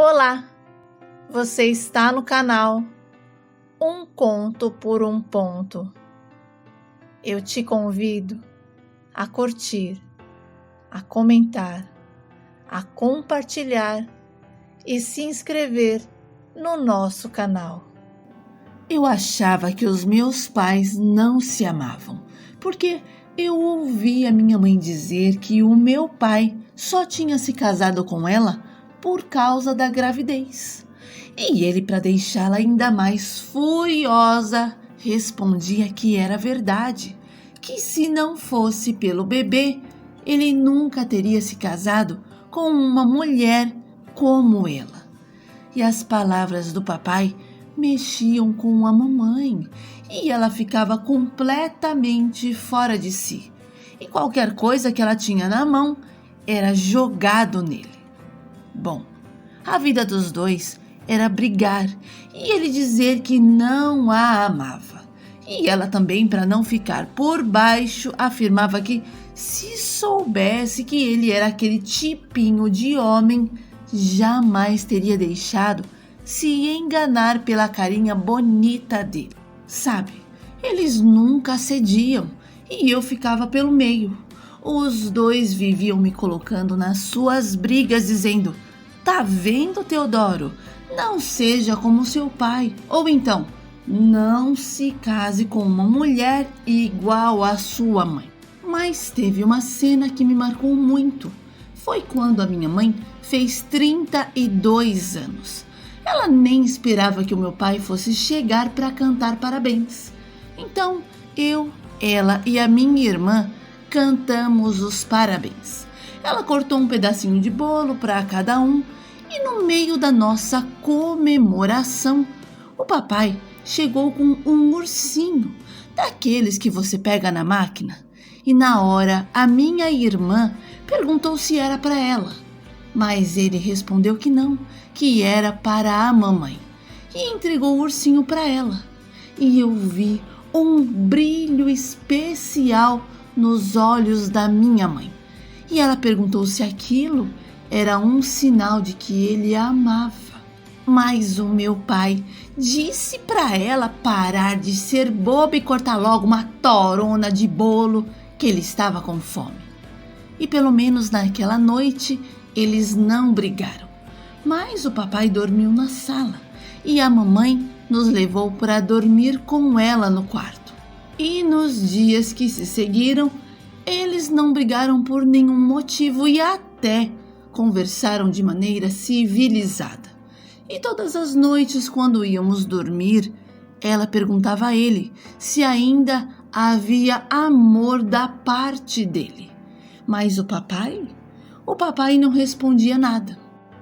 Olá, você está no canal Um Conto por um Ponto. Eu te convido a curtir, a comentar, a compartilhar e se inscrever no nosso canal. Eu achava que os meus pais não se amavam, porque eu ouvi a minha mãe dizer que o meu pai só tinha se casado com ela por causa da gravidez. E ele, para deixá-la ainda mais furiosa, respondia que era verdade, que se não fosse pelo bebê, ele nunca teria se casado com uma mulher como ela. E as palavras do papai mexiam com a mamãe e ela ficava completamente fora de si. E qualquer coisa que ela tinha na mão era jogado nele. Bom, a vida dos dois era brigar e ele dizer que não a amava. E ela também, para não ficar por baixo, afirmava que se soubesse que ele era aquele tipinho de homem, jamais teria deixado se enganar pela carinha bonita dele. Sabe, eles nunca cediam e eu ficava pelo meio. Os dois viviam me colocando nas suas brigas, dizendo: "Tá vendo, Teodoro? Não seja como seu pai." Ou então, "Não se case com uma mulher igual à sua mãe." Mas teve uma cena que me marcou muito. Foi quando a minha mãe fez 32 anos. Ela nem esperava que o meu pai fosse chegar para cantar parabéns. Então, eu, ela e a minha irmã cantamos os parabéns. Ela cortou um pedacinho de bolo para cada um e no meio da nossa comemoração, o papai chegou com um ursinho, daqueles que você pega na máquina. E na hora, a minha irmã perguntou se era para ela, mas ele respondeu que não, que era para a mamãe, e entregou o ursinho para ela. E eu vi um brilho especial nos olhos da minha mãe. E ela perguntou se aquilo era um sinal de que ele a amava. Mas o meu pai disse para ela parar de ser boba e cortar logo uma torona de bolo, que ele estava com fome. E pelo menos naquela noite eles não brigaram. Mas o papai dormiu na sala e a mamãe nos levou para dormir com ela no quarto. E nos dias que se seguiram, eles não brigaram por nenhum motivo e até conversaram de maneira civilizada. E todas as noites, quando íamos dormir, ela perguntava a ele se ainda havia amor da parte dele. Mas o papai não respondia nada.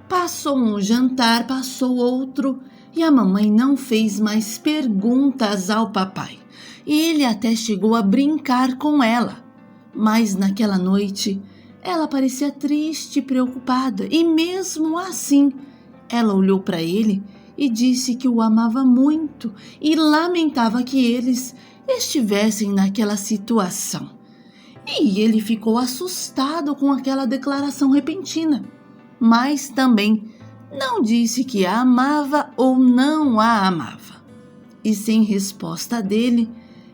Passou um jantar, passou outro, e a mamãe não fez mais perguntas ao papai. Ele até chegou a brincar com ela, mas naquela noite ela parecia triste e preocupada, e mesmo assim ela olhou para ele e disse que o amava muito e lamentava que eles estivessem naquela situação. E ele ficou assustado com aquela declaração repentina, mas também não disse que a amava ou não a amava. E sem resposta dele,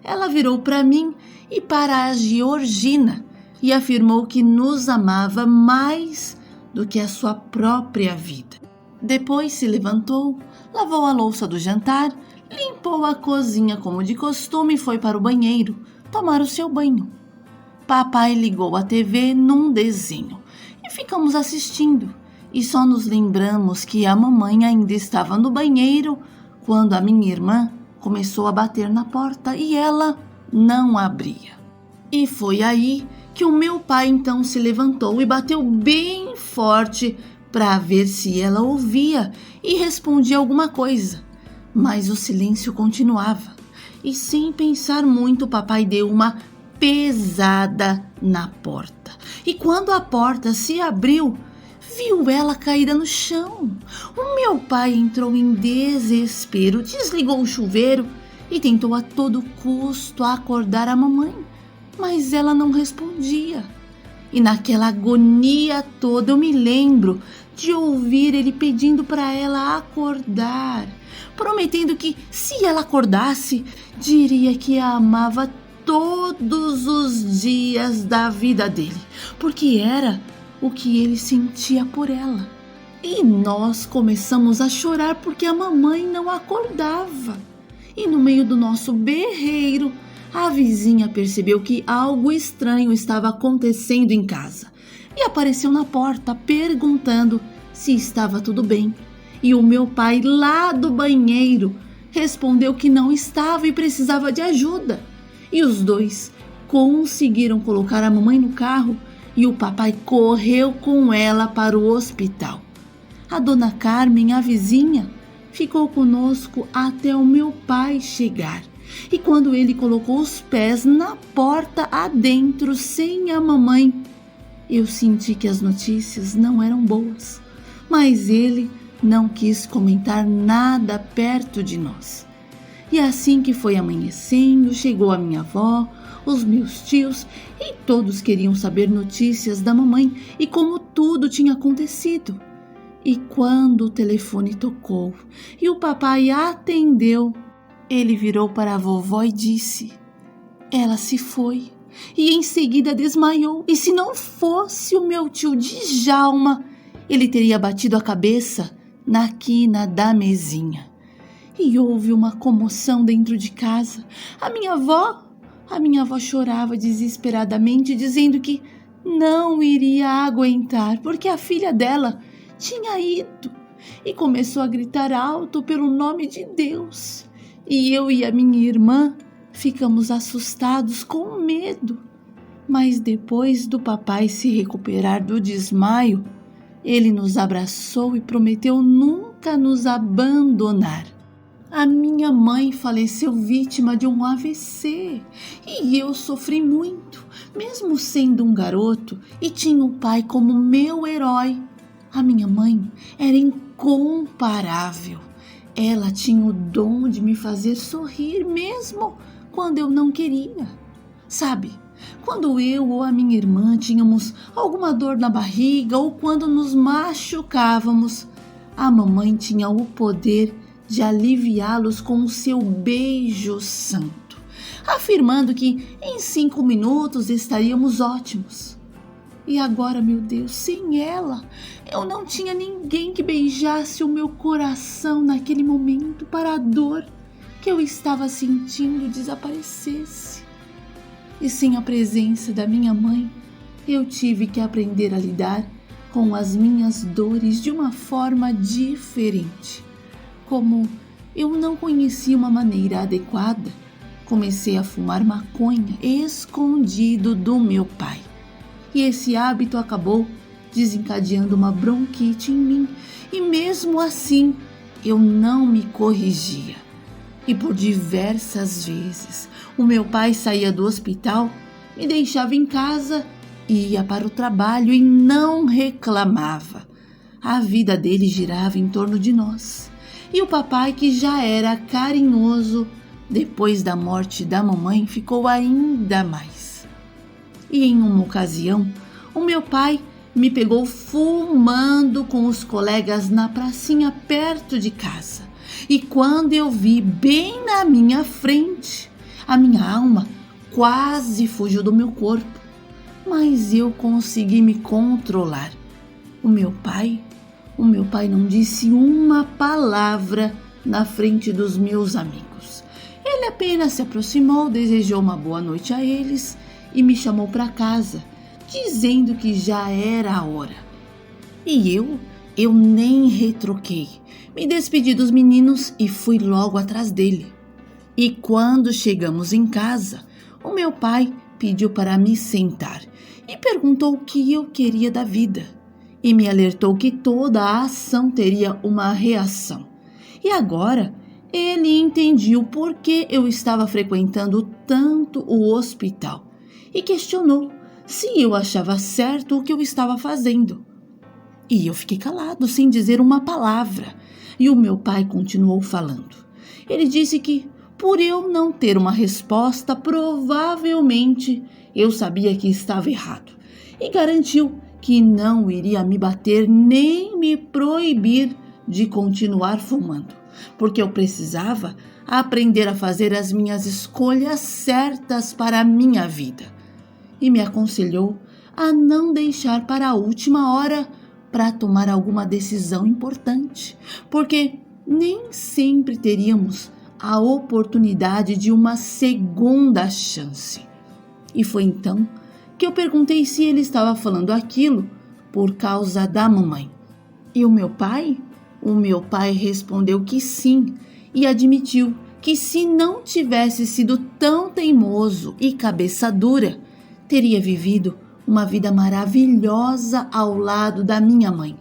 ela virou para mim e para a Georgina e afirmou que nos amava mais do que a sua própria vida. Depois se levantou, lavou a louça do jantar, limpou a cozinha como de costume e foi para o banheiro tomar o seu banho. Papai ligou a TV num desenho e ficamos assistindo. E só nos lembramos que a mamãe ainda estava no banheiro quando a minha irmã começou a bater na porta e ela não abria. E foi aí que o meu pai então se levantou e bateu bem forte para ver se ela ouvia e respondia alguma coisa. Mas o silêncio continuava. E sem pensar muito, o papai deu uma pesada na porta. E quando a porta se abriu, viu ela caída no chão. O meu pai entrou em desespero, desligou o chuveiro e tentou a todo custo acordar a mamãe, mas ela não respondia. E naquela agonia toda eu me lembro de ouvir ele pedindo para ela acordar, prometendo que, se ela acordasse, diria que a amava todos os dias da vida dele, porque era o que ele sentia por ela. E nós começamos a chorar porque a mamãe não acordava. E no meio do nosso berreiro, a vizinha percebeu que algo estranho estava acontecendo em casa e apareceu na porta perguntando se estava tudo bem. E o meu pai, lá do banheiro, respondeu que não estava e precisava de ajuda. E os dois conseguiram colocar a mamãe no carro e o papai correu com ela para o hospital. A dona Carmen, a vizinha, ficou conosco até o meu pai chegar. E quando ele colocou os pés na porta adentro sem a mamãe, eu senti que as notícias não eram boas. Mas ele não quis comentar nada perto de nós. E assim que foi amanhecendo, chegou a minha avó, os meus tios e todos queriam saber notícias da mamãe e como tudo tinha acontecido. E quando o telefone tocou e o papai atendeu, ele virou para a vovó e disse: "Ela se foi." E em seguida desmaiou. E se não fosse o meu tio Djalma, ele teria batido a cabeça na quina da mesinha. E houve uma comoção dentro de casa. A minha avó chorava desesperadamente, dizendo que não iria aguentar, porque a filha dela tinha ido, e começou a gritar alto pelo nome de Deus. E eu e a minha irmã ficamos assustados, com medo. Mas depois do papai se recuperar do desmaio, ele nos abraçou e prometeu nunca nos abandonar. A minha mãe faleceu vítima de um AVC e eu sofri muito, mesmo sendo um garoto, e tinha o pai como meu herói. A minha mãe era incomparável. Ela tinha o dom de me fazer sorrir mesmo quando eu não queria. Sabe, quando eu ou a minha irmã tínhamos alguma dor na barriga ou quando nos machucávamos, a mamãe tinha o poder de aliviá-los com o seu beijo santo, afirmando que em 5 minutos estaríamos ótimos. E agora, meu Deus, sem ela, eu não tinha ninguém que beijasse o meu coração naquele momento para a dor que eu estava sentindo desaparecesse. E sem a presença da minha mãe, eu tive que aprender a lidar com as minhas dores de uma forma diferente. Como eu não conhecia uma maneira adequada, comecei a fumar maconha escondido do meu pai. E esse hábito acabou desencadeando uma bronquite em mim. E mesmo assim, eu não me corrigia. E por diversas vezes, o meu pai saía do hospital, me deixava em casa, ia para o trabalho e não reclamava. A vida dele girava em torno de nós. E o papai, que já era carinhoso, depois da morte da mamãe, ficou ainda mais. E em uma ocasião, o meu pai me pegou fumando com os colegas na pracinha perto de casa. E quando eu vi bem na minha frente, a minha alma quase fugiu do meu corpo. Mas eu consegui me controlar. O meu pai não disse uma palavra na frente dos meus amigos. Ele apenas se aproximou, desejou uma boa noite a eles e me chamou para casa, dizendo que já era a hora. E eu nem retruquei. Me despedi dos meninos e fui logo atrás dele. E quando chegamos em casa, o meu pai pediu para me sentar e perguntou o que eu queria da vida. E me alertou que toda a ação teria uma reação. E agora ele entendia o porquê eu estava frequentando tanto o hospital e questionou se eu achava certo o que eu estava fazendo. E eu fiquei calado, sem dizer uma palavra. E o meu pai continuou falando. Ele disse que, por eu não ter uma resposta, provavelmente eu sabia que estava errado. E garantiu que não iria me bater nem me proibir de continuar fumando, porque eu precisava aprender a fazer as minhas escolhas certas para a minha vida. E me aconselhou a não deixar para a última hora para tomar alguma decisão importante, porque nem sempre teríamos a oportunidade de uma segunda chance. E foi então que eu perguntei se ele estava falando aquilo por causa da mamãe. E o meu pai? O meu pai respondeu que sim e admitiu que se não tivesse sido tão teimoso e cabeça dura, teria vivido uma vida maravilhosa ao lado da minha mãe.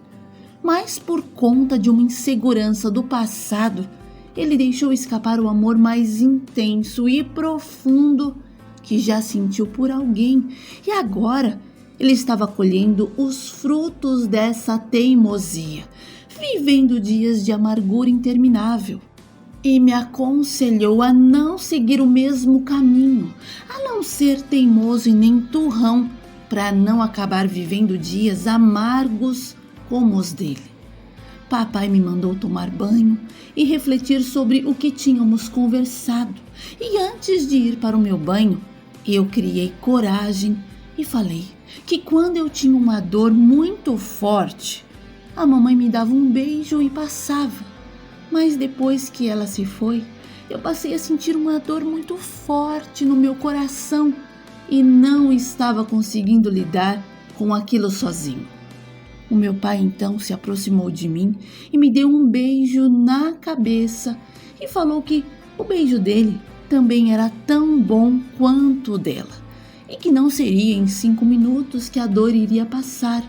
Mas por conta de uma insegurança do passado, ele deixou escapar o amor mais intenso e profundo que já sentiu por alguém, e agora ele estava colhendo os frutos dessa teimosia, vivendo dias de amargura interminável. E me aconselhou a não seguir o mesmo caminho, a não ser teimoso e nem turrão, para não acabar vivendo dias amargos como os dele. Papai me mandou tomar banho e refletir sobre o que tínhamos conversado. E antes de ir para o meu banho, eu criei coragem e falei que quando eu tinha uma dor muito forte, a mamãe me dava um beijo e passava. Mas depois que ela se foi, eu passei a sentir uma dor muito forte no meu coração e não estava conseguindo lidar com aquilo sozinho. O meu pai então se aproximou de mim e me deu um beijo na cabeça e falou que o beijo dele também era tão bom quanto o dela e que não seria em 5 minutos que a dor iria passar,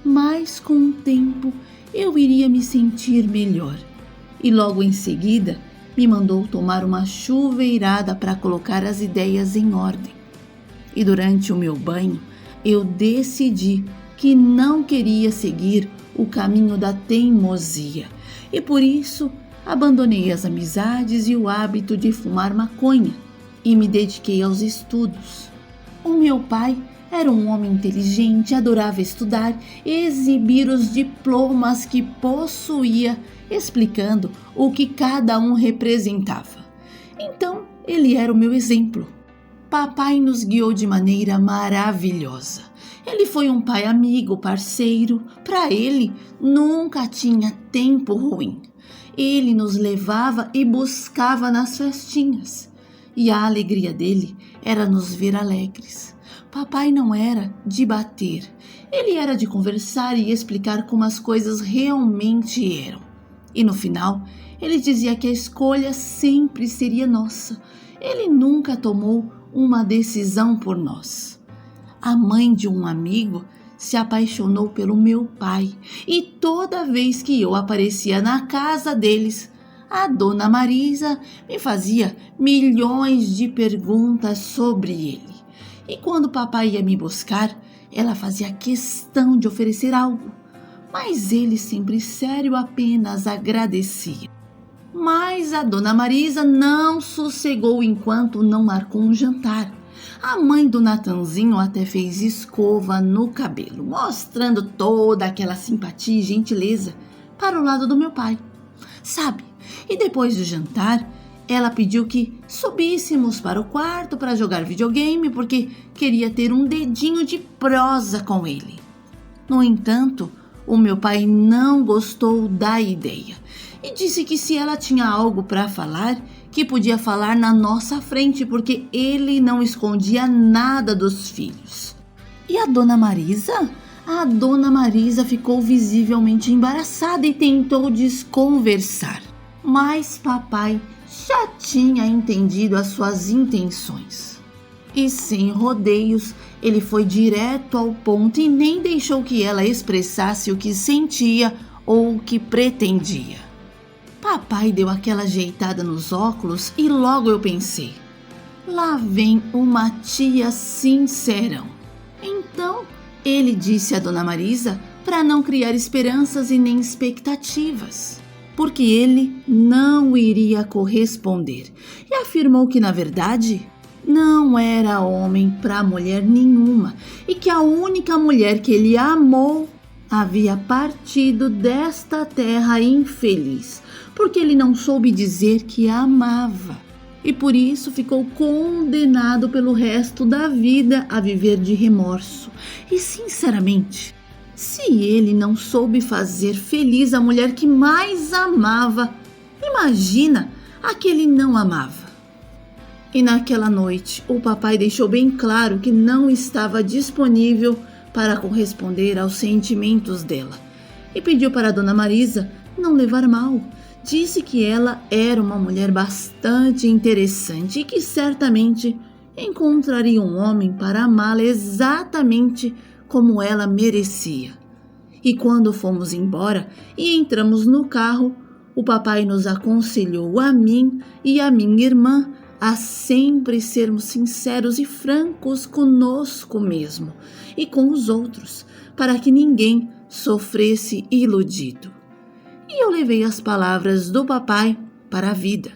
mas com o tempo eu iria me sentir melhor. E logo em seguida me mandou tomar uma chuveirada para colocar as ideias em ordem. E durante o meu banho eu decidi que não queria seguir o caminho da teimosia e por isso abandonei as amizades e o hábito de fumar maconha e me dediquei aos estudos. O meu pai era um homem inteligente, adorava estudar e exibir os diplomas que possuía, explicando o que cada um representava. Então, ele era o meu exemplo. Papai nos guiou de maneira maravilhosa. Ele foi um pai amigo, parceiro. Para ele, nunca tinha tempo ruim. Ele nos levava e buscava nas festinhas. E a alegria dele era nos ver alegres. Papai não era de bater. Ele era de conversar e explicar como as coisas realmente eram. E no final, ele dizia que a escolha sempre seria nossa. Ele nunca tomou uma decisão por nós. A mãe de um amigo se apaixonou pelo meu pai e toda vez que eu aparecia na casa deles, a dona Marisa me fazia milhões de perguntas sobre ele. E quando papai ia me buscar, ela fazia questão de oferecer algo, mas ele, sempre sério, apenas agradecia. Mas a dona Marisa não sossegou enquanto não marcou um jantar. A mãe do Natanzinho até fez escova no cabelo, mostrando toda aquela simpatia e gentileza para o lado do meu pai. Sabe, e depois do jantar, ela pediu que subíssemos para o quarto para jogar videogame porque queria ter um dedinho de prosa com ele. No entanto, o meu pai não gostou da ideia e disse que se ela tinha algo para falar, que podia falar na nossa frente, porque ele não escondia nada dos filhos. E a dona Marisa? A dona Marisa ficou visivelmente embaraçada e tentou desconversar. Mas papai já tinha entendido as suas intenções. E sem rodeios, ele foi direto ao ponto e nem deixou que ela expressasse o que sentia ou o que pretendia. Papai deu aquela ajeitada nos óculos e logo eu pensei, lá vem uma tia sincerão. Então, ele disse a dona Marisa para não criar esperanças e nem expectativas, porque ele não iria corresponder e afirmou que, na verdade, não era homem para mulher nenhuma e que a única mulher que ele amou havia partido desta terra infeliz, porque ele não soube dizer que a amava e por isso ficou condenado pelo resto da vida a viver de remorso. E sinceramente, se ele não soube fazer feliz a mulher que mais amava, imagina a que ele não amava. E naquela noite, o papai deixou bem claro que não estava disponível para corresponder aos sentimentos dela e pediu para a Dona Marisa não levar mal. Disse que ela era uma mulher bastante interessante e que certamente encontraria um homem para amá-la exatamente como ela merecia. E quando fomos embora e entramos no carro, o papai nos aconselhou a mim e a minha irmã a sempre sermos sinceros e francos conosco mesmo e com os outros, para que ninguém sofresse iludido. E eu levei as palavras do papai para a vida.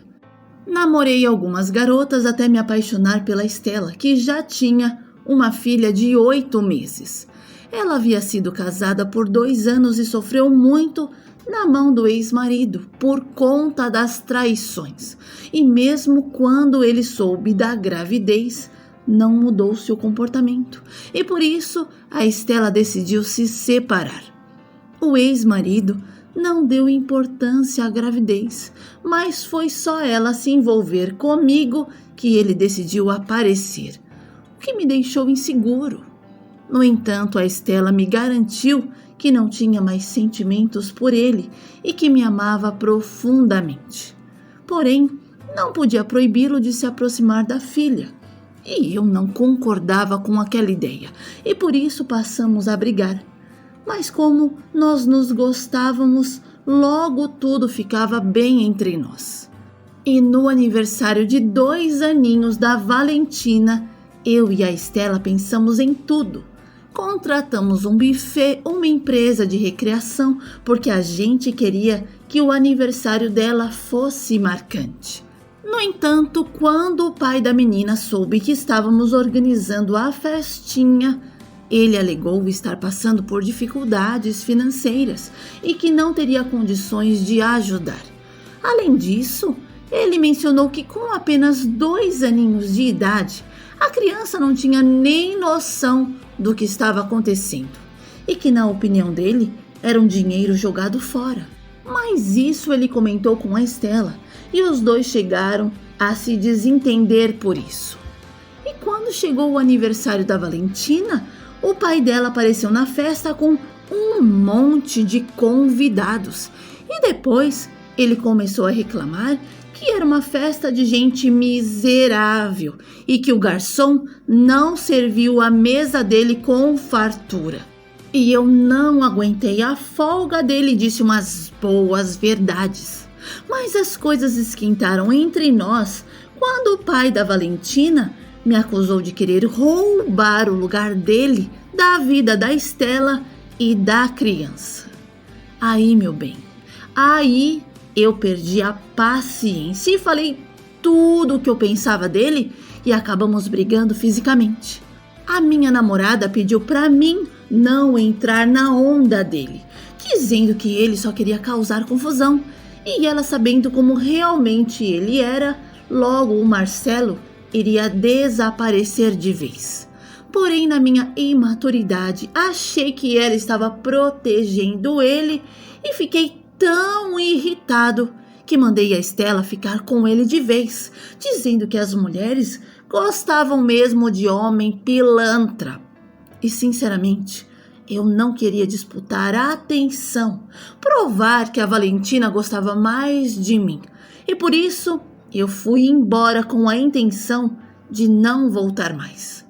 Namorei algumas garotas até me apaixonar pela Estela, que já tinha uma filha de 8 meses. Ela havia sido casada por 2 anos e sofreu muito na mão do ex-marido por conta das traições. E mesmo quando ele soube da gravidez, não mudou seu comportamento. E por isso a Estela decidiu se separar. O ex-marido não deu importância à gravidez, mas foi só ela se envolver comigo que ele decidiu aparecer, o que me deixou inseguro. No entanto, a Estela me garantiu que não tinha mais sentimentos por ele e que me amava profundamente. Porém, não podia proibi-lo de se aproximar da filha. E eu não concordava com aquela ideia, e por isso passamos a brigar. Mas como nós nos gostávamos, logo tudo ficava bem entre nós. E no aniversário de 2 aninhos da Valentina, eu e a Estela pensamos em tudo. Contratamos um buffet, uma empresa de recreação, porque a gente queria que o aniversário dela fosse marcante. No entanto, quando o pai da menina soube que estávamos organizando a festinha, ele alegou estar passando por dificuldades financeiras e que não teria condições de ajudar. Além disso, ele mencionou que com apenas 2 aninhos de idade, a criança não tinha nem noção do que estava acontecendo e que, na opinião dele, era um dinheiro jogado fora. Mas isso ele comentou com a Estela e os dois chegaram a se desentender por isso. E quando chegou o aniversário da Valentina, o pai dela apareceu na festa com um monte de convidados e depois ele começou a reclamar que era uma festa de gente miserável e que o garçom não serviu a mesa dele com fartura. E eu não aguentei a folga dele e disse umas boas verdades. Mas as coisas esquentaram entre nós quando o pai da Valentina me acusou de querer roubar o lugar dele da vida da Estela e da criança. Aí, meu bem, aí eu perdi a paciência e falei tudo o que eu pensava dele e acabamos brigando fisicamente. A minha namorada pediu para mim não entrar na onda dele, dizendo que ele só queria causar confusão. E ela, sabendo como realmente ele era, logo o Marcelo iria desaparecer de vez. Porém, na minha imaturidade, achei que ela estava protegendo ele e fiquei tão irritado que mandei a Estela ficar com ele de vez, dizendo que as mulheres gostavam mesmo de homem pilantra. E, sinceramente, eu não queria disputar a atenção, provar que a Valentina gostava mais de mim. E por isso, eu fui embora com a intenção de não voltar mais.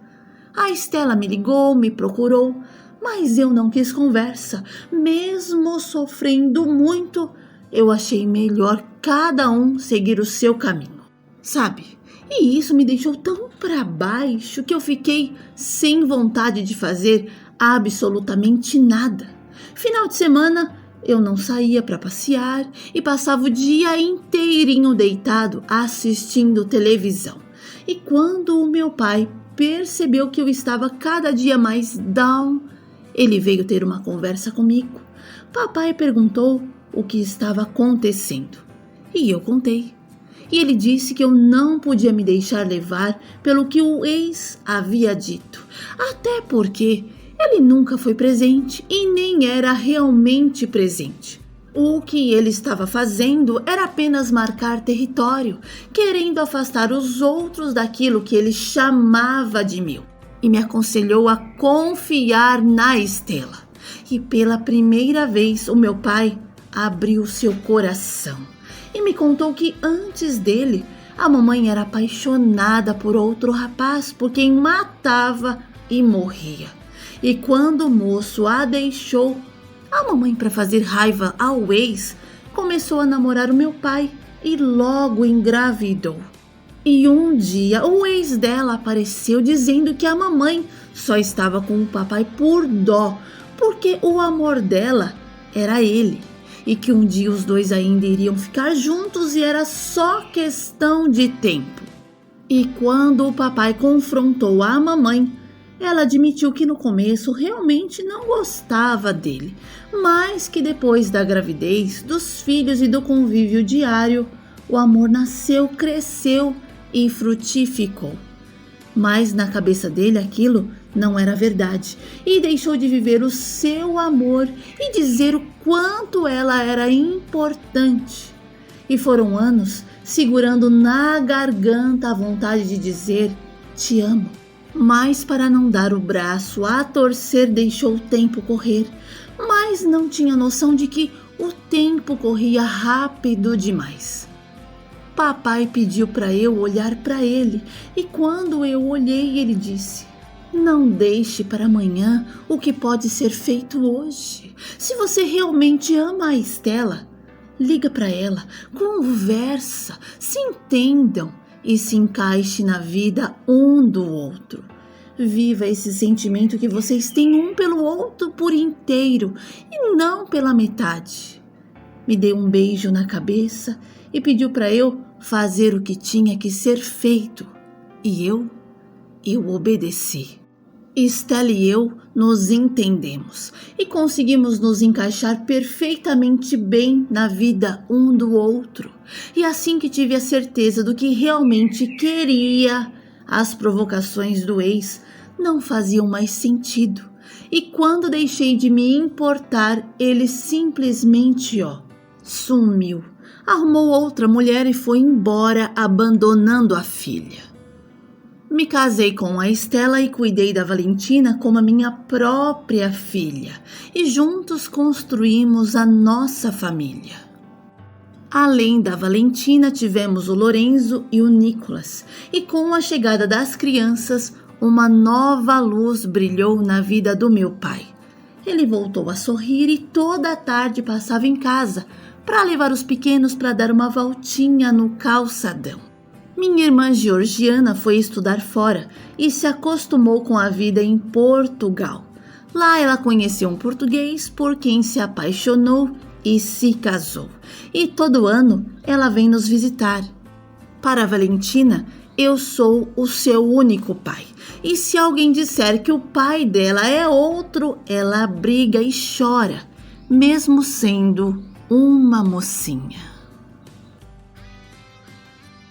A Estela me ligou, me procurou, mas eu não quis conversa. Mesmo sofrendo muito, eu achei melhor cada um seguir o seu caminho, sabe? E isso me deixou tão para baixo que eu fiquei sem vontade de fazer absolutamente nada. Final de semana, eu não saía para passear e passava o dia inteirinho deitado assistindo televisão. E quando o meu pai percebeu que eu estava cada dia mais down, ele veio ter uma conversa comigo. Papai perguntou o que estava acontecendo e eu contei. E ele disse que eu não podia me deixar levar pelo que o ex havia dito, até porque ele nunca foi presente e nem era realmente presente. O que ele estava fazendo era apenas marcar território, querendo afastar os outros daquilo que ele chamava de meu. E me aconselhou a confiar na Estela. E pela primeira vez o meu pai abriu seu coração e me contou que antes dele, a mamãe era apaixonada por outro rapaz por quem matava e morria. E quando o moço a deixou, a mamãe, para fazer raiva ao ex, começou a namorar o meu pai e logo engravidou. E um dia o ex dela apareceu dizendo que a mamãe só estava com o papai por dó, porque o amor dela era ele. E que um dia os dois ainda iriam ficar juntos e era só questão de tempo. E quando o papai confrontou a mamãe, ela admitiu que no começo realmente não gostava dele, mas que depois da gravidez, dos filhos e do convívio diário, o amor nasceu, cresceu e frutificou. Mas na cabeça dele aquilo não era verdade e deixou de viver o seu amor e dizer o quanto ela era importante. E foram anos segurando na garganta a vontade de dizer te amo. Mas para não dar o braço a torcer deixou o tempo correr, mas não tinha noção de que o tempo corria rápido demais. Papai pediu para eu olhar para ele e quando eu olhei ele disse: não deixe para amanhã o que pode ser feito hoje. Se você realmente ama a Estela, liga para ela, conversa, se entendam e se encaixe na vida um do outro. Viva esse sentimento que vocês têm um pelo outro por inteiro e não pela metade. Me deu um beijo na cabeça e pediu para eu fazer o que tinha que ser feito. E eu obedeci. Estela e eu nos entendemos e conseguimos nos encaixar perfeitamente bem na vida um do outro. E assim que tive a certeza do que realmente queria, as provocações do ex não faziam mais sentido. E quando deixei de me importar, ele simplesmente, sumiu. Arrumou outra mulher e foi embora, abandonando a filha. Me casei com a Estela e cuidei da Valentina como a minha própria filha. E juntos construímos a nossa família. Além da Valentina, tivemos o Lorenzo e o Nicolas. E com a chegada das crianças, uma nova luz brilhou na vida do meu pai. Ele voltou a sorrir e toda a tarde passava em casa para levar os pequenos para dar uma voltinha no calçadão. Minha irmã Georgiana foi estudar fora e se acostumou com a vida em Portugal. Lá ela conheceu um português por quem se apaixonou e se casou. E todo ano ela vem nos visitar. Para a Valentina, eu sou o seu único pai. E se alguém disser que o pai dela é outro, ela briga e chora, mesmo sendo uma mocinha.